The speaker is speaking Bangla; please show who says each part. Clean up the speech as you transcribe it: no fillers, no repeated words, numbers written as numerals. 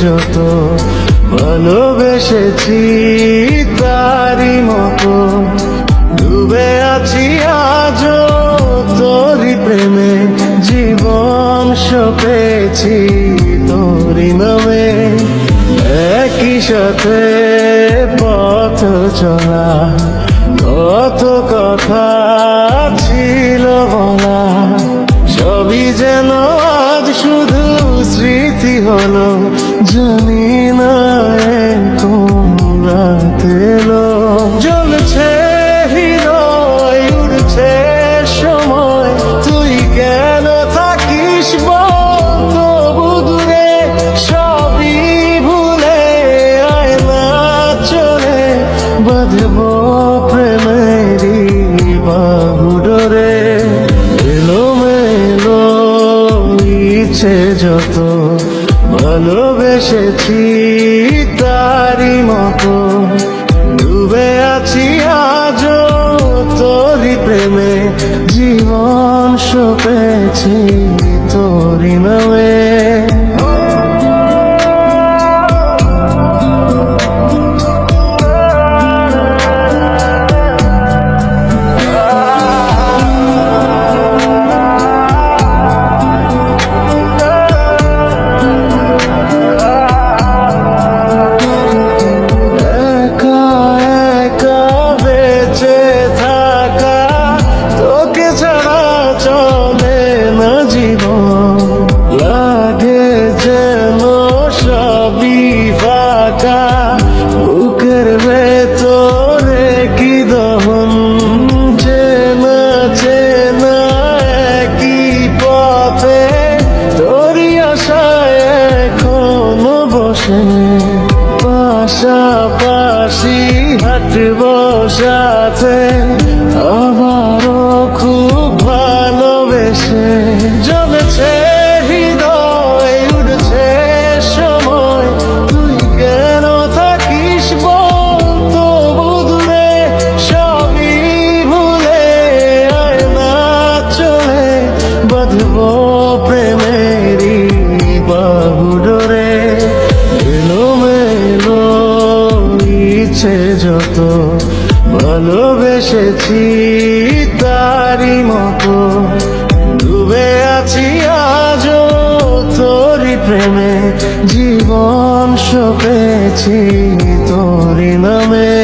Speaker 1: যত ভালোবেসেছি তারই মতো ডুবে আছি আজও তোরই প্রেমে, জীবন সপেছি তোরই নামে। একই সাথে পথ চলা, কত কথা ছিল বলা, সবই যেন আজ শুধু স্মৃতি হলো। জানি না কোন রাত এলো, জ্বলছে হৃদয়, উড়ছে সময়, তুই কেন থাকিস বল তবু দূরে। সবই ভুলে আয় না চলে, বাঁধবো প্রেমেরই বাহুডোরে। এলোমেলো ইচ্ছে যত ভালোবেসেছি তারই মতো ডুবে আছি আজও তোরই প্রেমে, জীবন সপেছি তোরই নামে। বুকের ভেতরে কি দহন, চেনা চেনা একই পথে তোরই আশায় এখনো বসে। পাশাপাশি হাঁটবো সাথে, আবারও খুব ভালোবেসে। জ্বলছে হৃদয়, উড়ছে সময়, তুই কেন থাকিস বল তবু দূরে। সবই ভুলে আয় না চলে, বাঁধবো প্রেমেরই বাহুডোরে। এলোমেলো ইচ্ছে যত ভালোবেসেছি তারই মতো ডুবে আছি আজও তোরই প্রেমে, জীবন সপেছি তোরই নামে।